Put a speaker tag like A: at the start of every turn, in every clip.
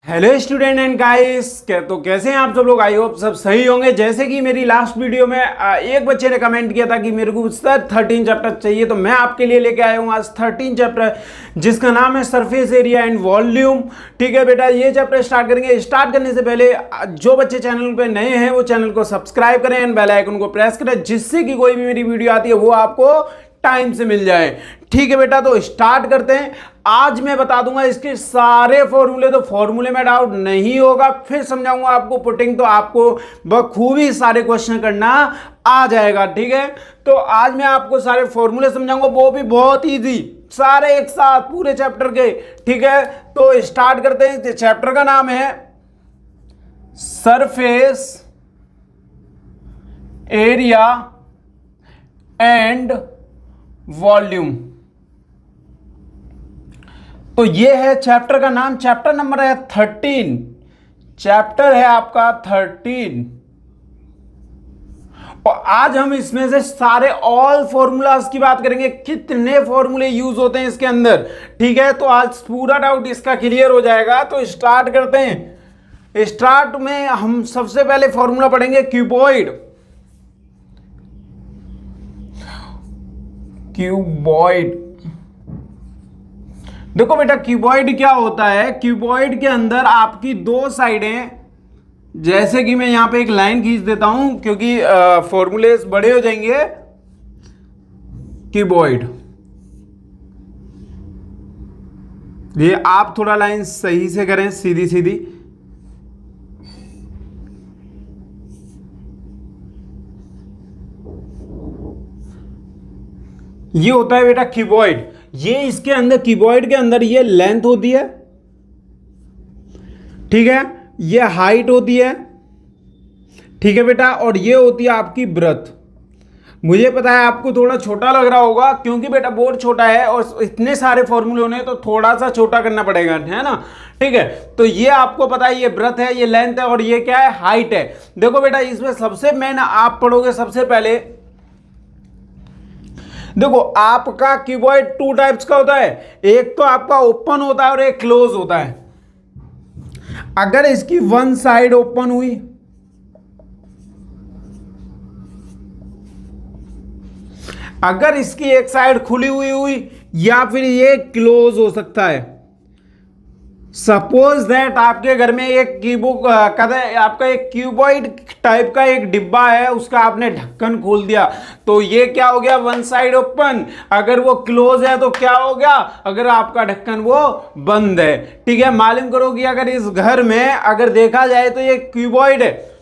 A: Hello student and guys, तो कैसे हैं आप सब लोग। आई होप सब सही होंगे। जैसे कि मेरी लास्ट वीडियो में एक बच्चे ने कमेंट किया था कि मेरे को सर 13 चैप्टर चाहिए, तो मैं आपके लिए लेके आया हूँ आज 13 चैप्टर जिसका नाम है सरफेस एरिया एंड वॉल्यूम। ठीक है बेटा, ये चैप्टर स्टार्ट करेंगे। स्टार्ट करने से पहले जो बच्चे चैनल पे नए हैं वो चैनल को सब्सक्राइब करें एंड बेल आइकन को प्रेस करें, जिससे कि कोई भी मेरी वीडियो आती है वो आपको टाइम से मिल जाए। ठीक है बेटा, तो स्टार्ट करते हैं। आज मैं बता दूंगा इसके सारे फॉर्मूले, तो फॉर्मूले में डाउट नहीं होगा। फिर समझाऊंगा आपको पुटिंग, तो आपको बखूबी सारे क्वेश्चन करना आ जाएगा। ठीक है, तो आज मैं आपको सारे फॉर्मूले समझाऊंगा, वो भी बहुत इजी, सारे एक साथ पूरे चैप्टर के। ठीक है, तो स्टार्ट करते हैं। चैप्टर का नाम है सरफेस एरिया एंड वॉल्यूम। तो ये है चैप्टर का नाम। चैप्टर नंबर है 13, चैप्टर है आपका 13। और आज हम इसमें से सारे ऑल फॉर्मूलाज की बात करेंगे, कितने फॉर्मूले यूज होते हैं इसके अंदर। ठीक है, तो आज पूरा डाउट इसका क्लियर हो जाएगा। तो स्टार्ट करते हैं। स्टार्ट में हम सबसे पहले फॉर्मूला पढ़ेंगे क्यूबॉइड। क्यूबॉइड, देखो बेटा क्यूबॉइड क्या होता है। क्यूबॉइड के अंदर आपकी दो साइडें, जैसे कि मैं यहां पे एक लाइन खींच देता हूं क्योंकि फॉर्मूलेस बड़े हो जाएंगे। क्यूबॉइड, ये आप थोड़ा लाइन सही से करें, सीधी सीधी। ये होता है बेटा क्यूबॉइड। ये इसके अंदर, क्यूबॉइड के अंदर ये लेंथ होती है, ठीक है, ये हाइट होती है, ठीक है बेटा, और ये होती है आपकी ब्रेथ। मुझे पता है आपको थोड़ा छोटा लग रहा होगा क्योंकि बेटा बोर्ड छोटा है और इतने सारे फॉर्मूले होने, तो थोड़ा सा छोटा करना पड़ेगा, है ना। ठीक है, तो ये आपको पता है, ये ब्रेथ है, ये लेंथ है, और ये क्या है, हाइट है। देखो बेटा, इसमें सबसे मेन आप पढ़ोगे सबसे पहले। देखो आपका क्यूबॉइड टू टाइप्स का होता है, एक तो आपका ओपन होता है और एक क्लोज होता है। अगर इसकी वन साइड ओपन हुई, अगर इसकी एक साइड खुली हुई या फिर ये क्लोज हो सकता है। सपोज दैट आपके घर में एक आपका एक क्यूबॉइड टाइप का एक डिब्बा है, उसका आपने ढक्कन खोल दिया, तो ये क्या हो गया, वन साइड ओपन। अगर वो क्लोज है तो क्या हो गया, अगर आपका ढक्कन वो बंद है। ठीक है, मालूम करो कि अगर इस घर में अगर देखा जाए तो ये क्यूबॉइड है,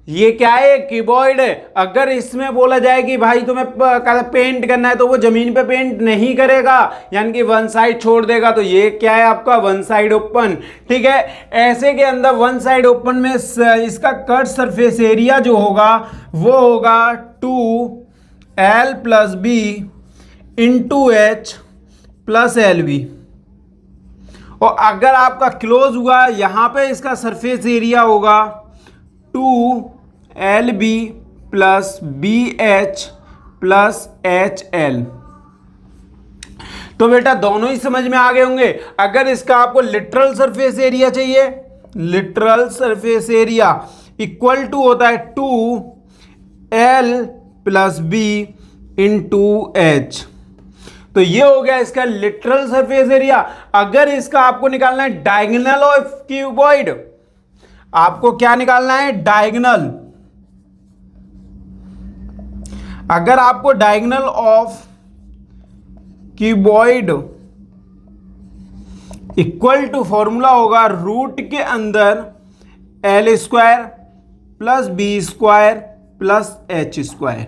A: ये क्या है, क्यूबॉइड है। अगर इसमें बोला जाए कि भाई तुम्हें पेंट करना है, तो वो जमीन पे पेंट नहीं करेगा, यानी कि वन साइड छोड़ देगा। तो ये क्या है आपका वन साइड ओपन। ठीक है, ऐसे के अंदर वन साइड ओपन में इसका कट सरफेस एरिया जो होगा वो होगा 2l + b × h + lb। और अगर आपका क्लोज हुआ, यहां पे इसका सरफेस एरिया होगा 2lb + bh + hl। तो बेटा दोनों ही समझ में आ गए होंगे। अगर इसका आपको लिटरल सरफेस एरिया चाहिए, lateral surface area equal to होता है 2l + b × h। तो ये हो गया इसका लिटरल सरफेस एरिया। अगर इसका आपको निकालना है डायगोनल ऑफ क्यूबॉइड, आपको क्या निकालना है, डायगोनल। अगर आपको diagonal of cuboid equal to formula होगा रूट के अंदर l² + b² + h²।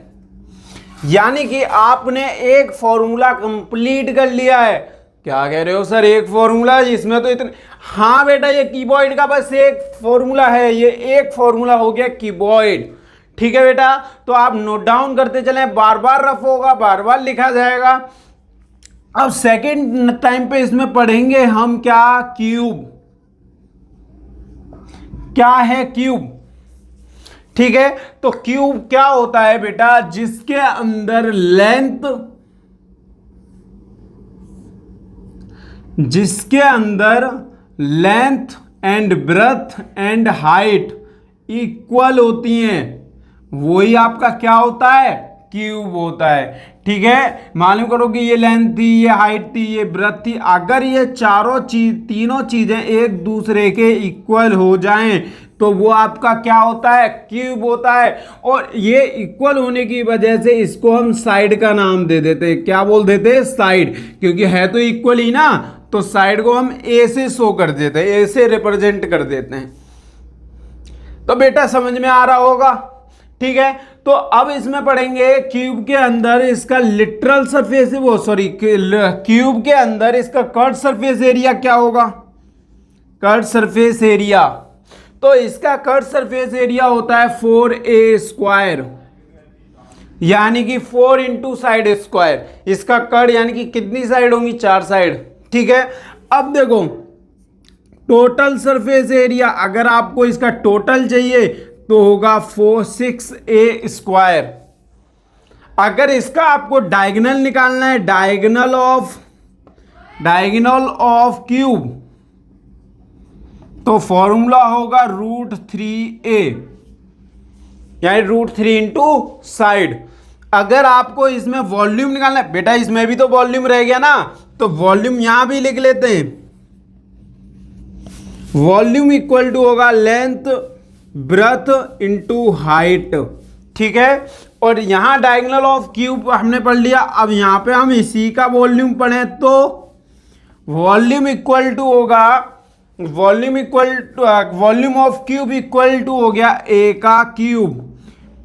A: यानी कि आपने एक फॉर्मूला कंप्लीट कर लिया है। क्या कह रहे हो सर, एक फॉर्मूला, इसमें तो इतने। हाँ बेटा, ये कीबॉर्ड का बस एक फॉर्मूला है, ये एक फॉर्मूला हो गया कीबॉर्ड। ठीक है बेटा, तो आप नोट डाउन करते चलें, बार बार रफ होगा, बार बार लिखा जाएगा। अब सेकंड टाइम पे इसमें पढ़ेंगे हम क्या, क्यूब। क्या है क्यूब। ठीक है, तो क्यूब क्या होता है बेटा, जिसके अंदर लेंथ जिसके अंदर length and breadth and height equal होती हैं, वही आपका क्या होता है, क्यूब होता है। ठीक है, मालूम करो कि ये लेंथ थी, ये हाइट थी, ये ब्रेथ थी। अगर ये तीनों चीजें एक दूसरे के इक्वल हो जाएं तो वो आपका क्या होता है, क्यूब होता है। और ये इक्वल होने की वजह से इसको हम साइड का नाम दे देते हैं। क्या बोल देते हैं, साइड, क्योंकि है तो इक्वल ही ना, तो साइड को हम ए से शो कर देते हैं, ए से रिप्रेजेंट कर देते हैं। तो बेटा समझ में आ रहा होगा। ठीक है, तो अब इसमें पढ़ेंगे क्यूब के अंदर इसका लिटरल सरफेस, वो सॉरी क्यूब के अंदर इसका कर्व सरफेस एरिया क्या होगा, कर्व सरफेस एरिया। तो इसका कर्व सरफेस एरिया होता है 4a स्क्वायर, यानी कि 4 इंटू साइड स्क्वायर। इसका कर्व यानी कि कितनी साइड होंगी, 4 साइड। ठीक है, अब देखो टोटल सरफेस एरिया, अगर आपको इसका टोटल चाहिए तो होगा 6a स्क्वायर। अगर इसका आपको डायगोनल निकालना है, डायगोनल ऑफ क्यूब, तो फॉर्मूला होगा √3a, यानी √3 इंटू साइड। अगर आपको इसमें वॉल्यूम निकालना है, बेटा इसमें भी तो वॉल्यूम रह गया ना, तो वॉल्यूम यहां भी लिख लेते हैं। वॉल्यूम इक्वल टू होगा लेंथ ब्रेथ इंटू हाइट। ठीक है, और यहां डायगोनल ऑफ क्यूब हमने पढ़ लिया। अब यहां पे हम इसी का वॉल्यूम पढ़े तो वॉल्यूम इक्वल टू होगा, volume of cube equal to हो गया ए का क्यूब।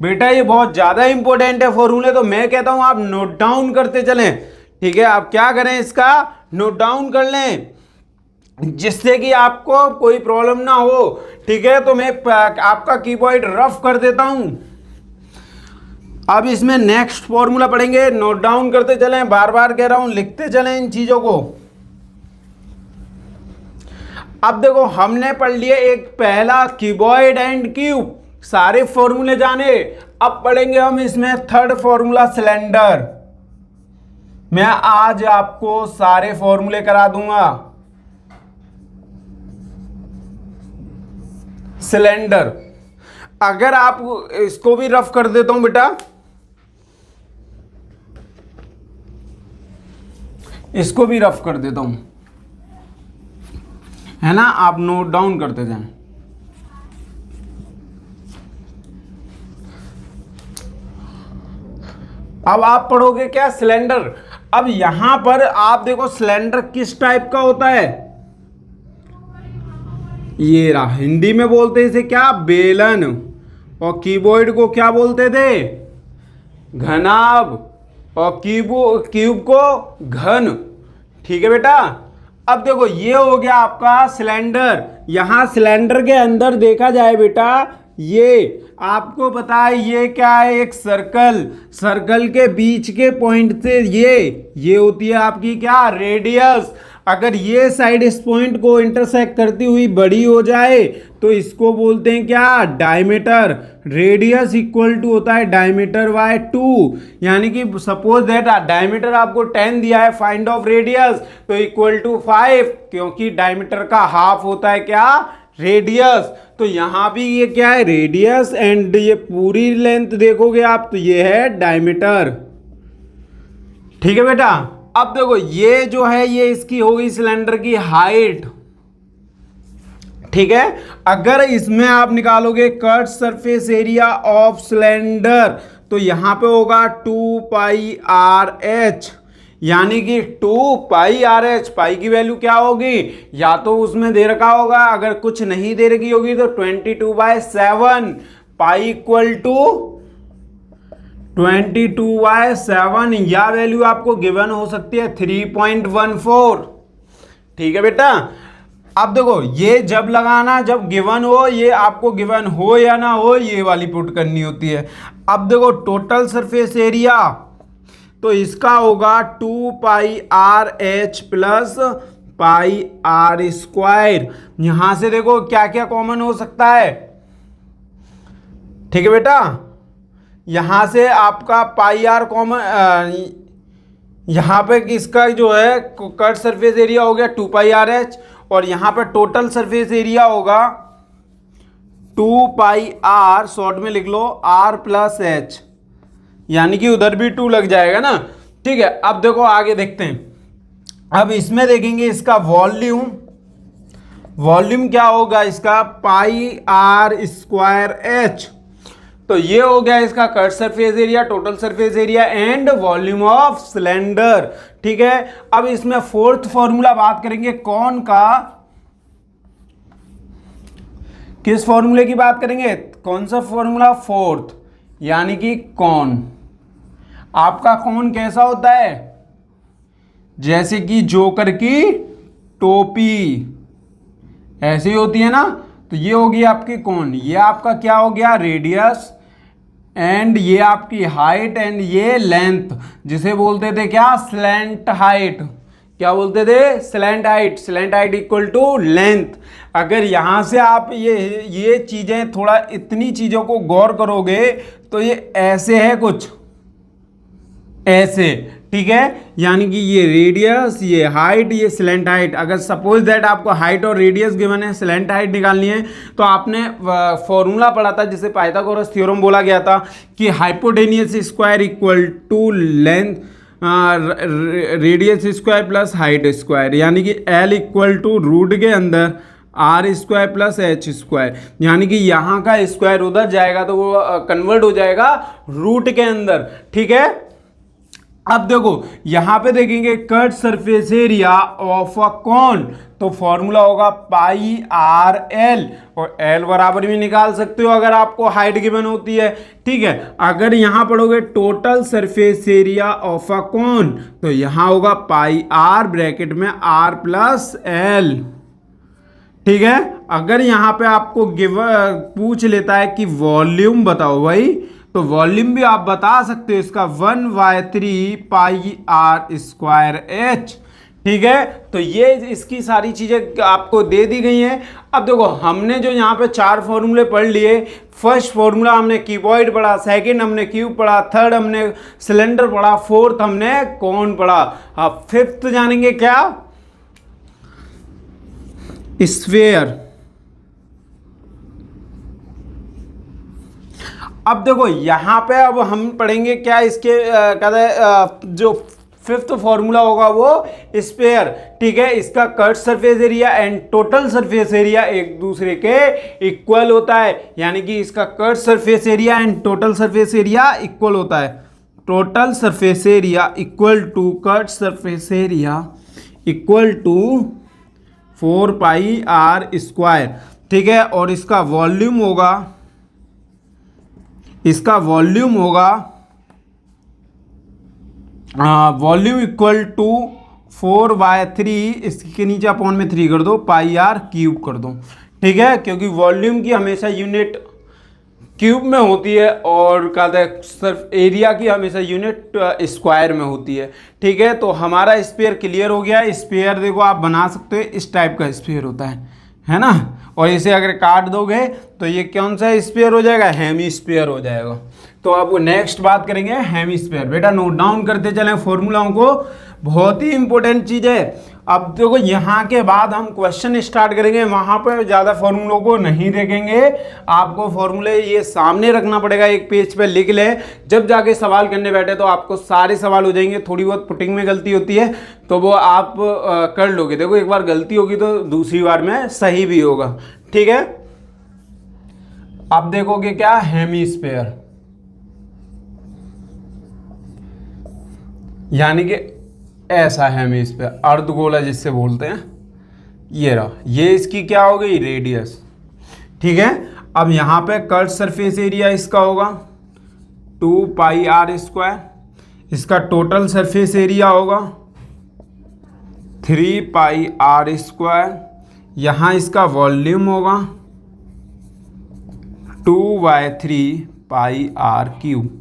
A: बेटा ये बहुत ज्यादा इंपॉर्टेंट है फॉर्मूले, तो मैं कहता हूं आप नोट डाउन करते चलें। ठीक है, आप क्या करें, इसका नोट डाउन कर लें, जिससे कि आपको कोई प्रॉब्लम ना हो। ठीक है, तो मैं आपका कीबोर्ड रफ कर देता हूं। अब इसमें नेक्स्ट फॉर्मूला पढ़ेंगे, नोट डाउन करते चलें, बार बार कह रहा हूं लिखते चलें इन चीजों को। अब देखो हमने पढ़ लिया एक पहला क्यूबॉइड एंड क्यूब, सारे फॉर्मूले जाने। अब पढ़ेंगे हम इसमें थर्ड फॉर्मूला सिलेंडर। मैं आज आपको सारे फॉर्मूले करा दूंगा। सिलेंडर, अगर आप इसको भी रफ कर देता हूं बेटा, इसको भी रफ कर देता हूं, है ना, आप नोट डाउन करते जाएं। अब आप पढ़ोगे क्या, सिलेंडर। अब यहां पर आप देखो सिलेंडर किस टाइप का होता है, ये रहा, हिंदी में बोलते इसे क्या, बेलन, और कीबोर्ड को क्या बोलते थे, घनाभ, और क्यूब को घन। ठीक है बेटा, अब देखो ये हो गया आपका सिलेंडर। यहां सिलेंडर के अंदर देखा जाए बेटा, ये आपको पता है ये क्या है, एक सर्कल, सर्कल के बीच के पॉइंट से ये होती है आपकी क्या, रेडियस। अगर ये साइड इस पॉइंट को इंटरसेक्ट करती हुई बड़ी हो जाए तो इसको बोलते हैं क्या, डायमीटर। रेडियस इक्वल टू होता है डायमीटर बाय 2, यानी कि सपोज दैट डायमीटर आपको 10 दिया है, फाइंड ऑफ रेडियस, तो इक्वल टू 5, क्योंकि डायमीटर का हाफ होता है क्या, रेडियस। तो यहां भी ये क्या है, रेडियस, एंड ये पूरी लेंथ देखोगे आप तो ये है डायमीटर। ठीक है बेटा, अब देखो ये जो है ये इसकी होगी सिलेंडर की हाइट। ठीक है, अगर इसमें आप निकालोगे curve surface area of cylinder तो यहां पे होगा 2πRh, यानी कि 2πRh। पाई की वैल्यू क्या होगी, या तो उसमें दे रखा होगा, अगर कुछ नहीं दे रखी होगी तो 22/7, पाई इक्वल टू 22/7, या वैल्यू आपको गिवन हो सकती है 3.14। ठीक है बेटा, अब देखो ये जब लगाना, जब गिवन हो, ये आपको गिवन हो या ना हो, ये वाली पुट करनी होती है। अब देखो टोटल सरफेस एरिया, तो इसका होगा 2πRh प्लस πr²। यहां से देखो क्या क्या कॉमन हो सकता है। ठीक है बेटा, यहां से आपका πr कॉमन, यहां पे किसका जो है कर्व सरफेस एरिया हो गया 2πRh, और यहाँ पे टोटल सरफेस एरिया होगा 2 पाई आर, शॉर्ट में लिख लो आर प्लस एच, यानी कि उधर भी 2 लग जाएगा ना। ठीक है, अब देखो आगे देखते हैं। अब इसमें देखेंगे इसका वॉल्यूम क्या होगा इसका, पाई आर स्क्वायर एच। तो ये हो गया इसका curved surface area, total surface area and volume of cylinder. ठीक है, अब इसमें फोर्थ फॉर्मूला बात करेंगे कौन का, किस फॉर्मूले की बात करेंगे, कौन सा फॉर्मूला, फोर्थ, यानी कि कौन। आपका कौन कैसा होता है, जैसे कि जोकर की टोपी ऐसी ही होती है ना। तो ये होगी आपकी कौन, ये आपका क्या हो गया रेडियस, एंड ये आपकी हाइट, एंड ये लेंथ, जिसे बोलते थे क्या, स्लैंट हाइट। क्या बोलते थे, slant height. Slant height equal to length. अगर यहां से आप ये चीजें थोड़ा इतनी चीजों को गौर करोगे तो ये ऐसे है कुछ ऐसे। ठीक है, यानी कि ये रेडियस, ये हाइट, ये स्लैंट हाइट। अगर सपोज दैट आपको हाइट और रेडियस गिवन है, स्लैंट हाइट निकालनी है, तो आपने फॉर्मूला पढ़ा था जिसे पाइथागोरस थ्योरम बोला गया था कि hypotenuse square equal to length radius square plus height square, यानी कि L इक्वल टू रूट के अंदर r square plus h square, यानी कि यहाँ का स्क्वायर उधर जाएगा तो वो कन्वर्ट हो जाएगा रूट के अंदर। ठीक है, अब देखो यहां पे देखेंगे curved surface area of a cone, तो फॉर्मूला होगा पाई आर एल, और एल बराबर भी निकाल सकते हो अगर आपको हाइट गिवन होती है। ठीक है, अगर यहां पढ़ोगे total surface area of a cone, तो यहां होगा पाई आर ब्रैकेट में आर प्लस एल। ठीक है, अगर यहां पे आपको पूछ लेता है कि वॉल्यूम बताओ भाई, तो वॉल्यूम भी आप बता सकते हो इसका 1/3 पाई आर स्क्वायर एच। ठीक है, तो ये इसकी सारी चीजें आपको दे दी गई हैं। अब देखो हमने जो यहाँ पे 4 फॉर्मूले पढ़ लिए, फर्स्ट फॉर्मूला हमने क्यूबॉइड पढ़ा, सेकंड हमने क्यूब पढ़ा, थर्ड हमने सिलेंडर पढ़ा, फोर्थ हमने कौन पढ़ा। अब फिफ्थ जानेंगे क्या, स्फीयर। अब देखो यहां पे अब हम पढ़ेंगे क्या, इसके जो फिफ्थ फॉर्मूला होगा वो स्फीयर। ठीक है, इसका curved surface area and total surface area एक दूसरे के इक्वल होता है, यानी कि इसका curved surface area and total surface area equal होता है। Total surface area equal to curved surface area equal to 4 pi r square. ठीक है, और इसका वॉल्यूम होगा वॉल्यूम इक्वल टू 4/3, इसके नीचे अपॉन में 3 कर दो, पाई आर क्यूब कर दो। ठीक है, क्योंकि वॉल्यूम की हमेशा यूनिट क्यूब में होती है और सिर्फ एरिया की हमेशा यूनिट स्क्वायर में होती है। ठीक है, तो हमारा स्फीयर क्लियर हो गया। स्फीयर देखो आप बना सकते हो, इस टाइप का स्फीयर होता है ना, और इसे अगर काट दोगे तो ये कौन सा स्फीयर हो जाएगा, हेमीस्फीयर हो जाएगा। तो अब नेक्स्ट बात करेंगे हेमीस्फीयर। बेटा नोट डाउन करते चलें फॉर्मूलाओं को, बहुत ही इंपॉर्टेंट चीज है। अब देखो यहाँ के बाद हम क्वेश्चन स्टार्ट करेंगे, वहां पर ज्यादा फॉर्मूलों को नहीं देखेंगे, आपको फॉर्मूले ये सामने रखना पड़ेगा, एक पेज पे लिख ले, जब जाके सवाल करने बैठे तो आपको सारे सवाल हो जाएंगे। थोड़ी बहुत पुटिंग में गलती होती है तो वो आप कर लोगे। देखो एक बार गलती होगी तो दूसरी बार में सही भी होगा। ठीक है, अब देखोगे क्या, हेमीस्फीयर, यानी कि ऐसा हेमीस्फीयर, अर्धगोला जिससे बोलते हैं, ये रहा, ये इसकी क्या हो गई, रेडियस। ठीक है, अब यहां पे कट सरफेस एरिया इसका होगा 2 पाई आर स्क्वायर, इसका टोटल सरफेस एरिया होगा 3 पाई आर स्क्वायर, यहां इसका वॉल्यूम होगा 2/3 पाई आर क्यूब।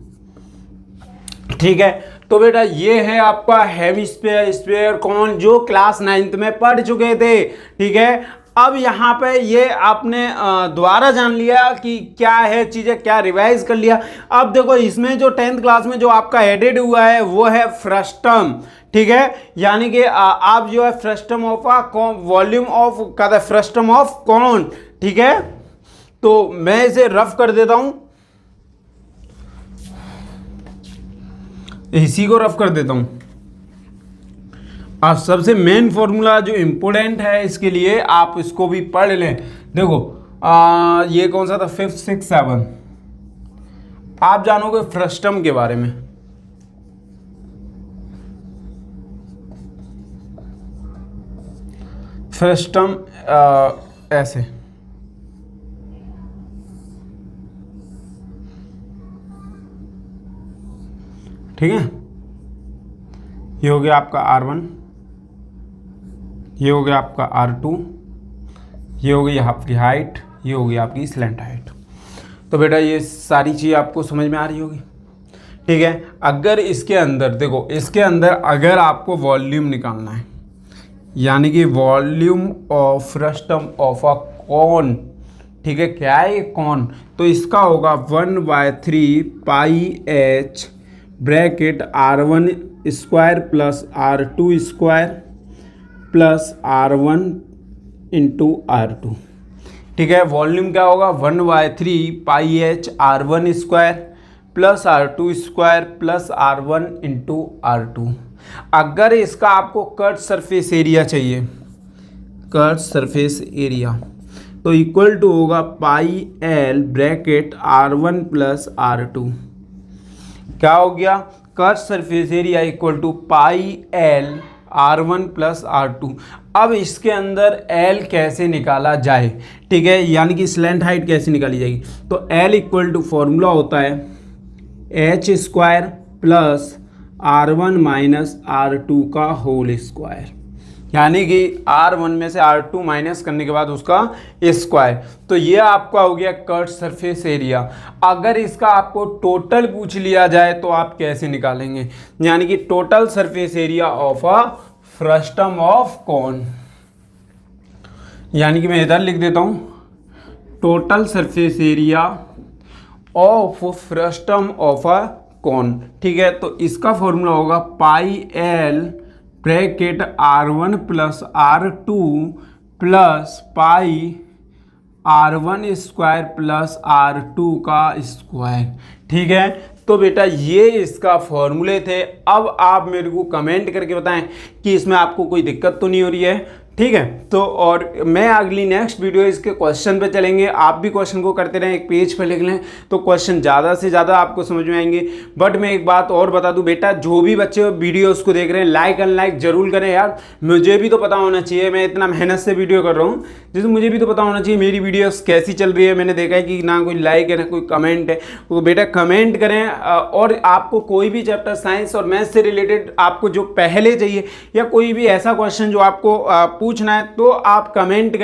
A: ठीक है, तो बेटा ये है आपका हेमीस्फीयर, स्फीयर कौन, जो क्लास 9th में पढ़ चुके थे। ठीक है, अब यहाँ पे ये आपने दोबारा जान लिया कि क्या है चीज़ें, क्या रिवाइज कर लिया। अब देखो इसमें जो 10th क्लास में जो आपका एडेड हुआ है वो है फ्रस्टम। ठीक है, यानी कि आप जो है फ्रस्टम ऑफ वॉल्यूम ऑफ का फ्रस्टम ऑफ कौन, ठीक है। तो मैं इसे रफ कर देता हूं, इसी को रफ कर देता हूं। अब सबसे मेन फॉर्मूला जो इंपोर्टेंट है इसके लिए आप इसको भी पढ़ लें। देखो ये कौन सा था, 5th 6th 7, आप जानोगे फ्रस्टम के बारे में। फ्रस्टम ऐसे, ठीक है, ये हो गया आपका R1, ये हो गया आपका R2, ये हो गई आपकी हाइट, ये हो गई आपकी स्लैंट हाइट। तो बेटा ये सारी चीज़ आपको समझ में आ रही होगी, ठीक है। अगर इसके अंदर देखो, इसके अंदर अगर आपको वॉल्यूम निकालना है, यानी कि volume of frustum of a cone, ठीक है, क्या है ये कॉन, तो इसका होगा 1/3 पाई h bracket R1 square plus R2 square plus R1 into R2, ठीक है। वॉल्यूम क्या होगा, 1/3 पाई h R1 square plus R2 square plus R1 into R2। अगर इसका आपको कट सरफेस एरिया चाहिए, कट सरफेस एरिया, तो इक्वल टू होगा pi L bracket R1 plus R2। क्या हो गया, curved surface area equal to pi L R1 plus R2। अब इसके अंदर L कैसे निकाला जाए, ठीक है, यानी कि स्लैंट हाइट कैसे निकाली जाएगी, तो L इक्वल टू फॉर्मूला होता है h square plus R1 minus R2 का होल स्क्वायर, यानी कि R1 में से R2 माइनस करने के बाद उसका स्क्वायर। तो ये आपका हो गया कट सरफेस एरिया। अगर इसका आपको टोटल पूछ लिया जाए तो आप कैसे निकालेंगे, यानी कि total surface area of a frustum of cone, यानी कि मैं इधर लिख देता हूं total surface area of frustum of a cone, ठीक है। तो इसका फॉर्मूला होगा pi L bracket R1 plus R2 plus pi R1 square plus R2 का स्क्वायर, ठीक है। तो बेटा ये इसका फॉर्मूले थे। अब आप मेरे को कमेंट करके बताएं कि इसमें आपको कोई दिक्कत तो नहीं हो रही है, ठीक है। तो और मैं अगली नेक्स्ट वीडियो इसके क्वेश्चन पे चलेंगे। आप भी क्वेश्चन को करते रहें, एक पेज पे लिख लें तो क्वेश्चन ज़्यादा से ज़्यादा आपको समझ में आएंगे। बट मैं एक बात और बता दूं बेटा, जो भी बच्चे वीडियोस को देख रहे हैं लाइक अनलाइक जरूर करें यार। मुझे भी तो पता होना चाहिए, मैं इतना मेहनत से वीडियो कर रहा हूँ, जैसे मुझे भी तो पता होना चाहिए मेरी वीडियोस कैसी चल रही है। मैंने देखा है कि ना कोई लाइक है ना कोई कमेंट है, तो बेटा कमेंट करें। और आपको कोई भी चैप्टर साइंस और मैथ्स से रिलेटेड आपको जो पहले चाहिए या कोई भी ऐसा क्वेश्चन जो आपको पूछना है तो आप कमेंट करें।